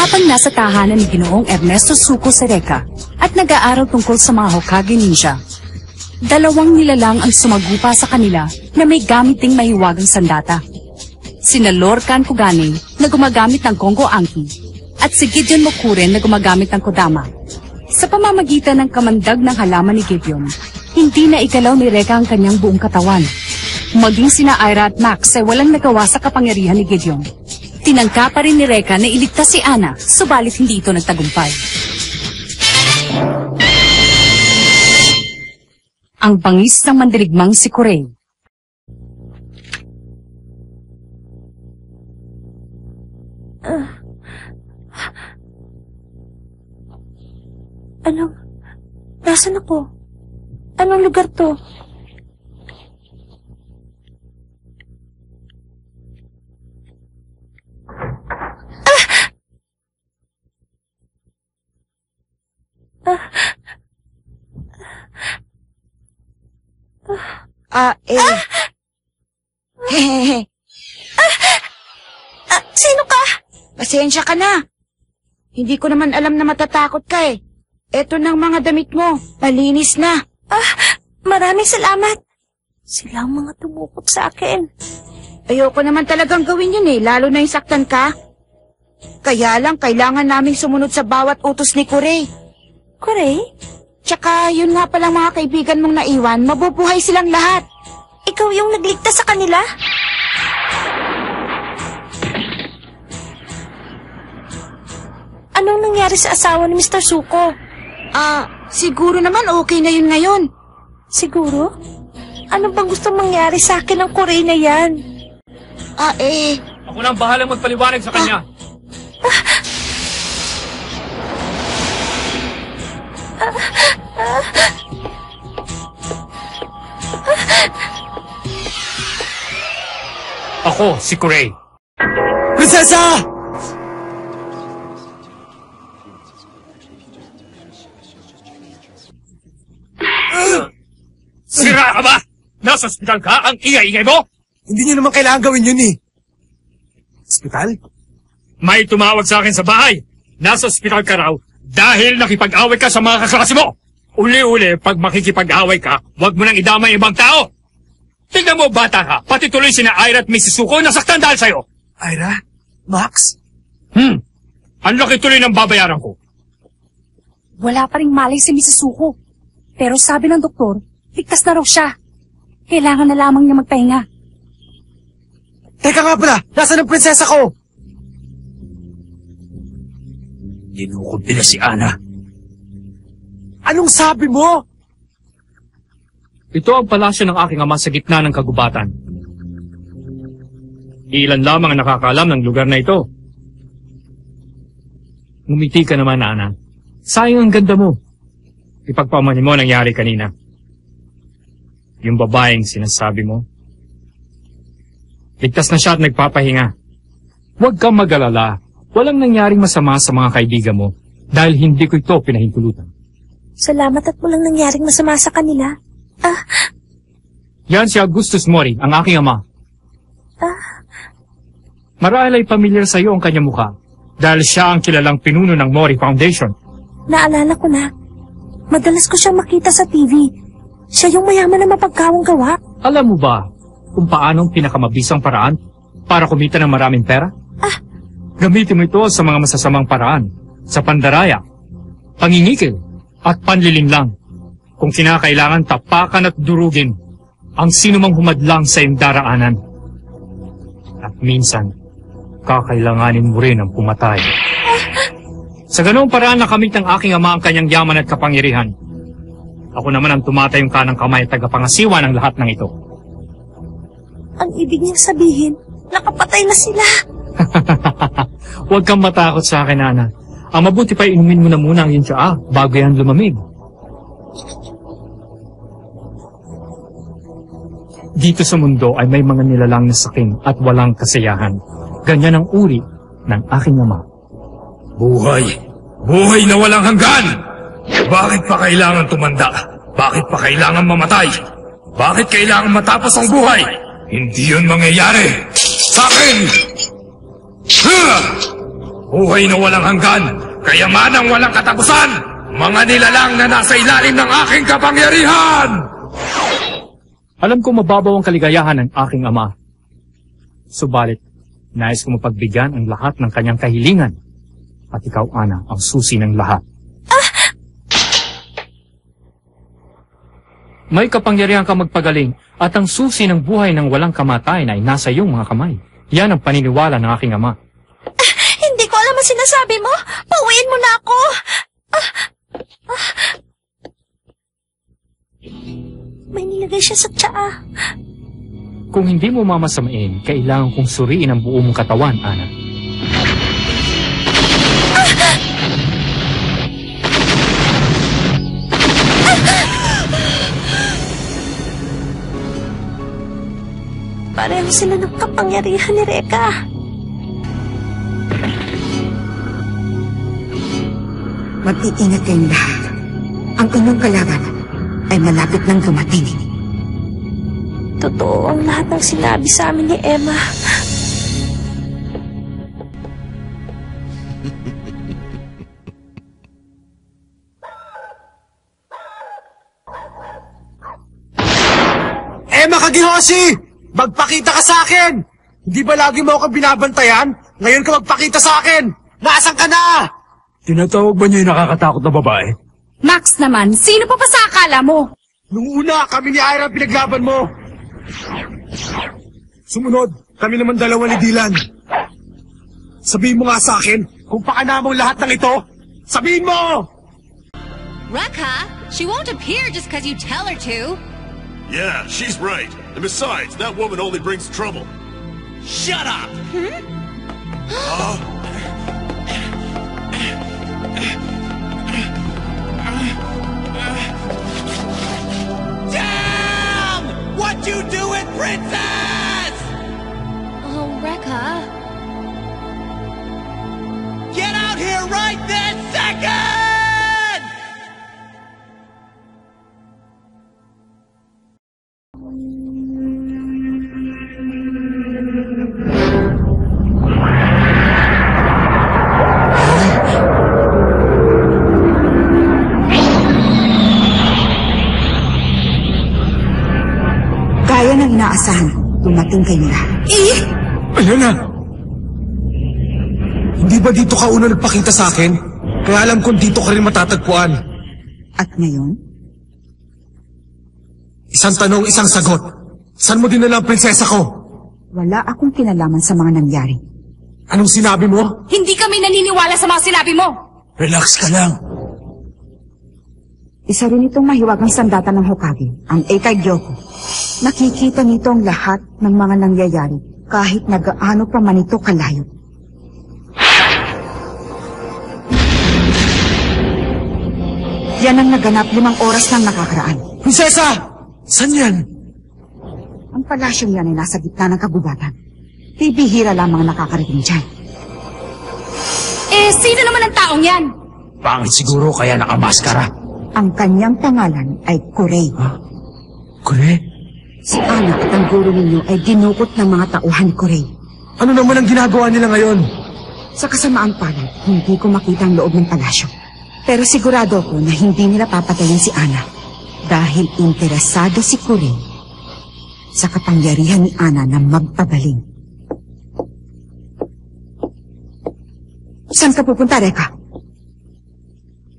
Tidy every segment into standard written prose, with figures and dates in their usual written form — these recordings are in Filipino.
Habang nasa tahanan ni Ginoong Ernesto Suko Sereca at nag-aaral tungkol sa mga Hokage ninja, dalawang nilalang ang sumagupa sa kanila na may gamit ding mahiwagang sandata. Sina Lorcan Kugane na gumagamit ng Kongo Anki at si Gideon Mokuren na gumagamit ng Kodama. Sa pamamagitan ng kamandag ng halaman ni Gideon, hindi na igalaw ni Reka ang kanyang buong katawan. Maging sina Ira at Max ay walang nagawa sa kapangyarihan ni Gideon. Tinangka pa rin ni Reka na iligtas si Ana, subalit hindi ito nagtagumpay. Ang bangis ng mandirigmang si Kurei. Nasaan ako? Anong lugar to? Sino ka? Pasensya ka na. Hindi ko naman alam na matatakot ka eh. Eto ng mga damit mo. Malinis na. Maraming salamat. Sila ang mga tumukot sa akin. Ayoko naman talagang gawin yun eh, lalo na yung saktan ka. Kaya lang, kailangan naming sumunod sa bawat utos ni Kurei. Kurei? Tsaka, yun nga palang mga kaibigan mong naiwan, mabubuhay silang lahat. Ikaw yung nagligtas sa kanila? Anong nangyari sa asawa ni Mr. Suko? Siguro naman okay na yun ngayon. Siguro? Ano bang gusto mangyari sa akin ng Kurei na yan? Ako na ang bahalang magpaliwanag sa kanya. Ako, si Kurei. Prinsesa! Sira ka ba? Nasa ospital ka? Ang ingay-ingay mo? Hindi niyo naman kailangan gawin yun eh. Ospital? May tumawag sa akin sa bahay. Nasa ospital ka raw dahil nakipag-away ka sa mga kaklase mo. Uli-uli, pag makikipag-away ka, huwag mo nang idamay ibang tao. Tignan mo, bata ka. Pati tuloy sina Ira at Mrs. Suko nasaktan dahil sa'yo. Ira? Max? Ang laki tuloy ng babayaran ko. Wala pa ring malay si Mrs. Suko. Pero sabi ng doktor, ligtas na raw siya. Kailangan na lamang niya magpahinga. Teka nga pala, nasaan ang prinsesa ko? Dinukod nila si Ana. Anong sabi mo? Ito ang palasyo ng aking ama sa gitna ng kagubatan. Ilan lamang ang nakakaalam ng lugar na ito. Ngumiti ka naman, Ana. Sayang ang ganda mo. Ipagpamanin mo nangyari kanina. Yung babaeng sinasabi mo. Ligtas na siya at nagpapahinga. Huwag kang mag-alala. Walang nangyaring masama sa mga kaibigan mo dahil hindi ko ito pinahintulutan. Salamat at walang nangyaring masama sa kanila. Yan si Augustus Mori, ang aking ama. Marahil ay pamilyar sa iyo ang kanyang mukha dahil siya ang kilalang pinuno ng Mori Foundation. Naalala ko na. Madalas ko siyang makita sa TV. Siya yung mayaman na mapagkawang gawa. Alam mo ba kung paano ang pinakamabisang paraan para kumita ng maraming pera? Gamitin mo ito sa mga masasamang paraan, sa pandaraya, pangingikil, at panlilinlang. Kung kinakailangan tapakan at durugin ang sinumang humadlang sa iyong daraanan. At minsan, kakailanganin mo rin ang pumatay. Sa ganoong paraan nakamit ng aking ama ang kanyang yaman at kapangyarihan. Ako naman ang tumatayong kanang kamay at tagapangasiwa ng lahat ng ito. Ang ibig niyang sabihin, nakapatay na sila. Huwag kang matakot sa akin, Ana. Ang mabuti pa inumin mo na muna ang iyong tsaa bago yan lumamig. Dito sa mundo ay may mga nilalang na saking at walang kasiyahan. Ganyan ang uri ng aking ama. Buhay! Buhay na walang hanggan! Bakit pa kailangan tumanda? Bakit pa kailangan mamatay? Bakit kailangan matapos ang buhay? Hindi yun mangyayari! Sa akin! buhay na walang hanggan, kayamanang walang katapusan, mga nilalang na nasa ilalim ng aking kapangyarihan! Alam ko mababaw ang kaligayahan ng aking ama. Subalit, nais ko mapagbigyan ang lahat ng kanyang kahilingan. At ikaw, Ana, ang susi ng lahat. May kapangyarihan ka magpagaling at ang susi ng buhay ng walang kamatayan ay nasa iyong mga kamay. Yan ang paniniwala ng aking ama. Hindi ko alam ang sinasabi mo. Pauwiin mo na ako. May nilagay siya sa tsaa. Kung hindi mo mamasamain, kailangan kong suriin ang buo mong katawan, Ana. Pareho sila ng kapangyarihan ni Reka. Mag-iingat kayong lahat. Ang inyong kalaban ay malapit nang dumating. Totoo ang lahat ng sinabi sa amin ni Emma. Emma Kagihoshi! Magpakita ka sa akin! Hindi ba lagi mo ako binabantayan? Ngayon ka magpakita sa akin! Nasaan ka na? Tinatawag ba niyo yung nakakatakot na babae? Max naman, sino pa sa akala mo? Nung una, kami ni Ira ang pinaglaban mo. Sumunod, kami naman dalawa ni Dylan. Sabihin mo nga sa akin kung paana mo lahat ng ito. Sabihin mo! Rekha, she won't appear just because you tell her to. Yeah, she's right. And besides, that woman only brings trouble. Shut up! Damn! What you doing, princess? Oh, Rekha. Get out here right this second! Gaya ng inaasahan ko, dumating kayo na. Ano na? Hindi ba dito ka una nagpakita sa akin? Kaya alam kong dito ka rin matatagpuan. At ngayon, Isang tanong, isang sagot. Saan mo dinala ang prinsesa ko? wala akong kinalaman sa mga nangyari. Anong sinabi mo? Hindi kami naniniwala sa mga sinabi mo! Relax ka lang. Isa rin itong mahiwagang sandata ng Hokage, ang Eikai Gyoko. Nakikita nito ang lahat ng mga nangyayari kahit na gaano pa man ito kalayo. Yan ang naganap 5 oras nang nakakaraan. Prinsesa! Saan yan? Ang palasyong yan ay nasa gitna ng kagubatan. Bibihira lamang ang nakakarating dyan. Eh, sino naman ang taong yan? Pangit siguro kaya nakamaskara. Ang kanyang pangalan ay Kurei. Kure? Si Ana at ang guro ninyo ay ginukot ng mga tauhan ni Kurei. Ano naman ang ginagawa nila ngayon? Sa kasamaang palad, hindi ko makita ang loob ng palasyo. Pero sigurado ko na hindi nila papatayin si Ana dahil interesado si Kurei sa kapangyarihan ni Ana na magpabaling. Saan ka pupunta, Reka?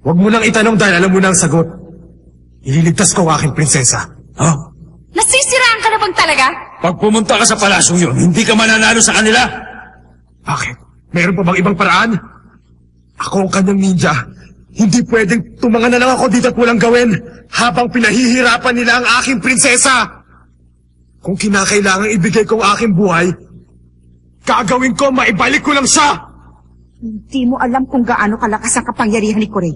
Huwag mo nang itanong dahil alam mo na ang sagot. Ililigtas ko ang aking prinsesa. Ha? Nasisiraan ka na bang talaga? Pag pumunta ka sa palasyong yun, hindi ka mananalo sa kanila. Bakit? Meron pa bang ibang paraan? Ako ang kanyang ninja. Hindi pwedeng tumangan na lang ako dito at walang gawin habang pinahihirapan nila ang aking prinsesa. Kung kinakailangan ibigay ko ang aking buhay, gagawin ko, maibalik ko lang siya. Hindi mo alam kung gaano kalakas ang kapangyarihan ni Kurei.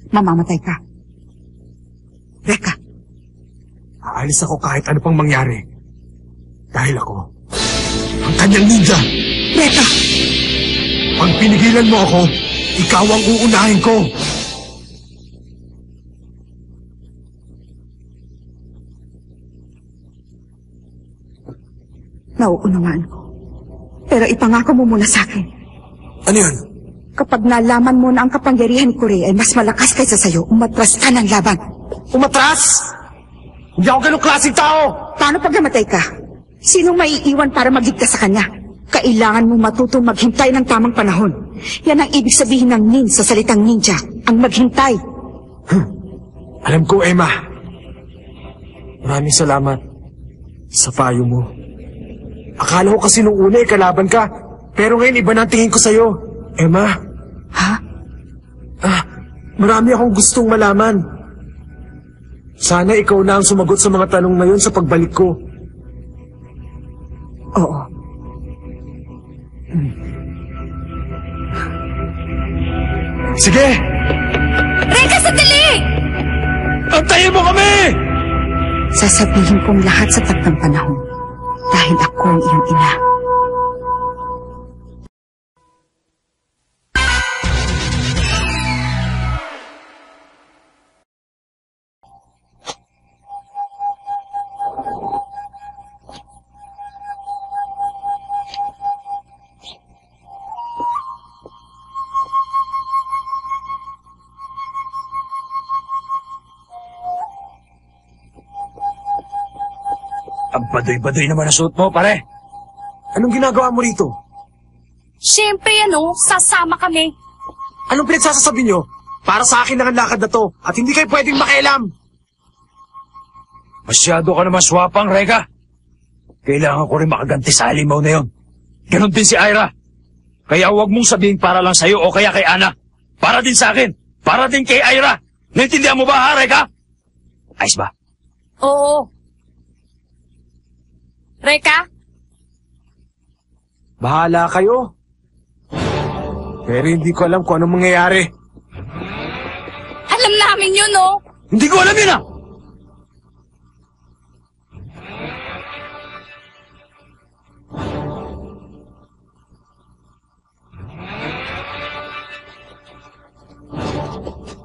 Mamamatay ka. Reka, Aalis ako kahit ano pang mangyari. Dahil ako, ang kanyang ninja. Reka! Pag pinigilan mo ako, ikaw ang uunahin ko. Nauunawaan ko. Pero ipangako mo muna sa akin. Ano yun? Kapag nalaman mo na ang kapangyarihan ni Kure ay mas malakas kaysa sayo, umatras ka ng laban. Umatras? Hindi ako ganong klaseng tao! Paano pag namatay ka? Sinong maiiwan para magligtas sa kanya? Kailangan mo matutong maghintay ng tamang panahon. Yan ang ibig sabihin ng nin sa salitang ninja, ang maghintay. Alam ko, Emma. Maraming salamat sa payo mo. Akala ko kasi nung una kalaban ka, pero ngayon iba na ang tingin ko sa'yo. Emma? Ha? Marami akong gustong malaman. Sana ikaw na ang sumagot sa mga tanong na yun sa pagbalik ko. Oo. Sige! Reka, sandali! Antayin mo kami! Sasabihin kong lahat sa takdang panahon dahil ako ang iyong ina. Ang badoy-badoy naman ang suot mo, pare. Anong ginagawa mo rito? Siyempre, sasama kami. Anong pinagsasasabi nyo? Para sa akin lang ang lakad na to at hindi kayo pwedeng makialam. Masyado ka naman swapang, Reka. Kailangan ko rin makaganti sa halimaw na yon. Ganon din si Ira. Kaya huwag mong sabihin para lang sa'yo o kaya kay Ana. Para din sa akin. Para din kay Ira. Naintindihan mo ba, ha, Reka? Ayos ba? Oo. Reka? Bahala kayo. Pero hindi ko alam kung anong mangyayari. Alam namin yun, Hindi ko alam yun, ah!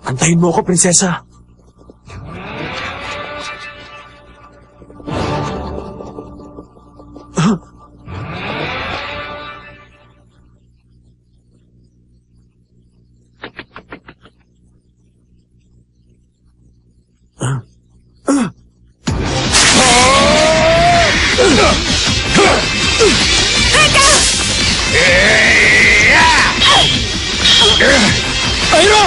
Antayin mo ako, prinsesa. Ira!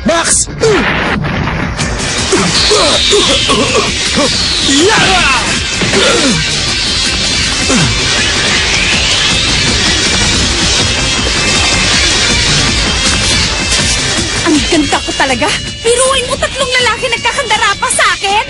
Max! Ang ganda ko talaga. Biruin mo 3 lalaki nagkakandara pa sa akin?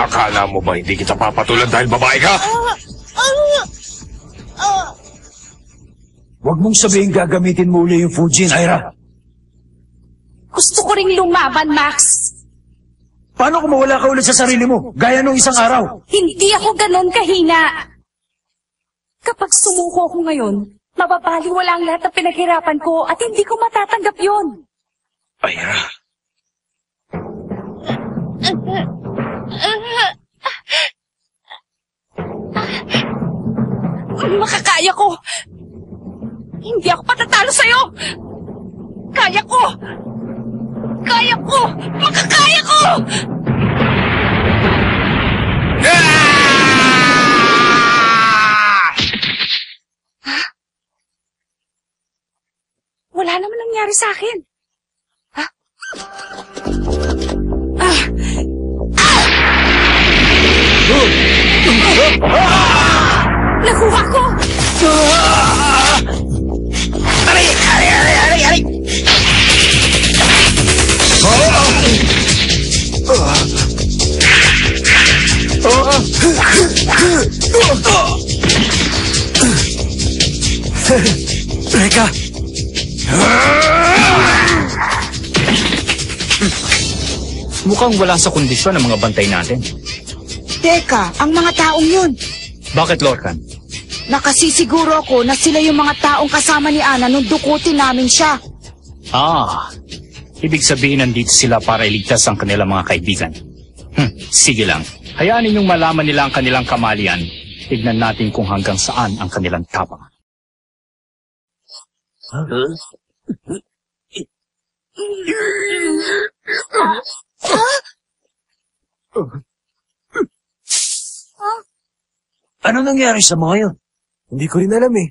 Akala mo ba hindi kita papatulan dahil babae ka? Huwag mong sabihin gagamitin mo uli yung Fujin, Ira. Gusto ko ring lumaban, Max. Paano kung mawala ka ulit sa sarili mo, gaya nung isang araw? Hindi ako ganon kahina. Kapag sumuko ko ngayon, mababaliwala ang lahat ng pinaghirapan ko at hindi ko matatanggap yon. Ira. Makakaya ko. Hindi ako patatalo sa'yo. Kaya ko. Kaya ko. Makakaya ko. Ha? Wala naman nangyari sa akin. Ha? Nakuha ko! Aray! Aray! Aray! Aray! Aray! Reka! Mukhang wala sa kondisyon ang mga bantay natin. Teka, ang mga taong yun. Bakit, Lorcan? Nakasisiguro ako na sila yung mga taong kasama ni Ana nung dukutin namin siya. Ibig sabihin nandito sila para iligtas ang kanilang mga kaibigan. Sige lang. Hayaan ninyong malaman nila ang kanilang kamalian. Tignan natin kung hanggang saan ang kanilang tapang. Ano nangyari sa mga yun? Hindi ko rin alam eh.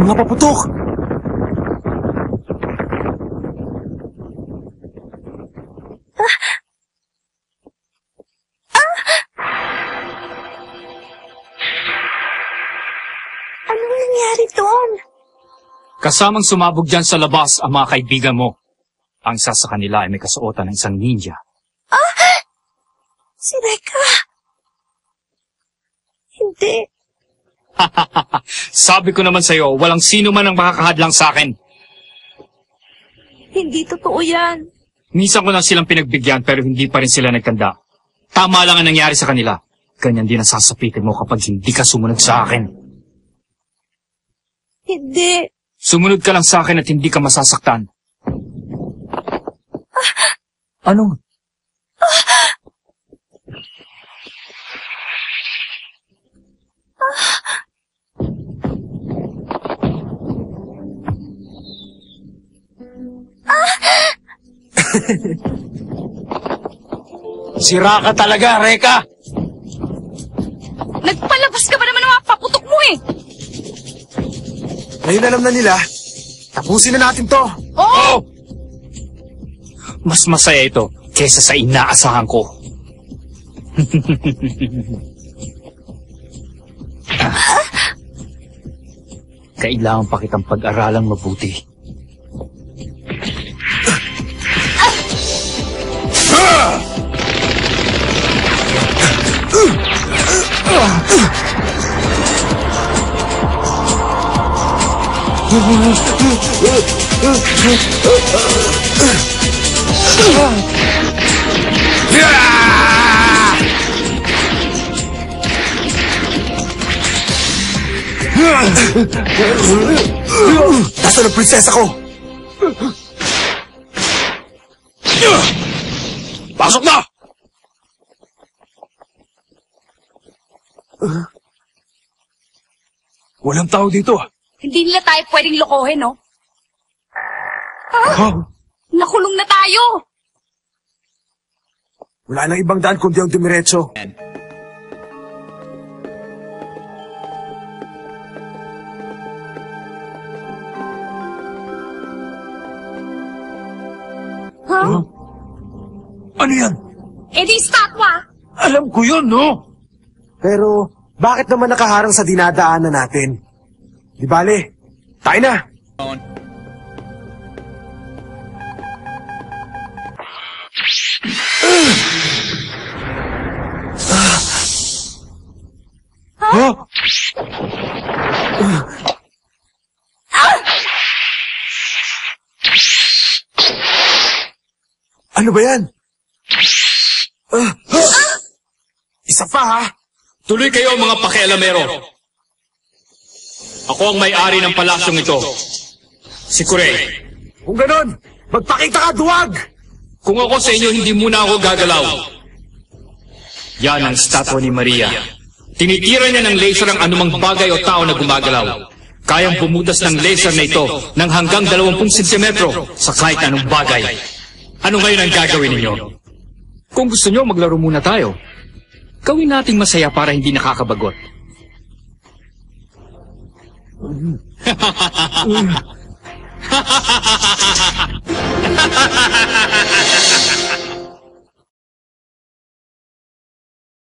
Mga paputok! Anong nangyari doon? Kasamang sumabog dyan sa labas ang mga kaibigan mo. Ang isa sa kanila ay may kasuotan ng isang ninja. Si Reka. Hindi. Sabi ko naman sa'yo, walang sino man ang makakahadlang sa akin. Hindi totoo yan. Minsan ko na silang pinagbigyan pero hindi pa rin sila nagtanda. Tama lang ang nangyari sa kanila. Ganyan din ang sasapitin mo kapag hindi ka sumunod sa akin. Hindi. Sumunod ka lang sa akin at hindi ka masasaktan. Anong? Sira ka talaga, Reka! Nagpalabas ka ba naman ng mga paputok mo eh? Ngayon alam na nila. Tapusin na natin to. Oo! Mas masaya ito kesa sa inaasahan ko. Kailangan pa kitang pag-aralang mabuti. Nasaan ang prinsesa ko? Pasok na! Walang tao dito. Hindi nila tayo pwedeng lokohin, no? Nakulong na tayo! Wala nang ibang daan kundi ang dumiretso. Ano yan? Eh di statwa! Alam ko yun, no? Pero, bakit naman nakaharang sa dinadaanan natin? Di bale, tayo na! Ano ba yan? Isa pa ha? Tuloy kayo mga pakialamero. Ako ang may-ari ng palasyong ito. Si Kurey. Kung ganon, magpakita ka, duwag! Kung ako sa inyo, hindi muna ako gagalaw. Yan ang statwa ni Maria. Tinitira niya ng laser ang anumang bagay o tao na gumagalaw. Kayang bumutas ng laser na ito ng hanggang 20 sentimetro sa kahit anong bagay. Ano ngayon ang gagawin ninyo? Kung gusto nyo, maglaro muna tayo. Gawin nating masaya para hindi nakakabagot.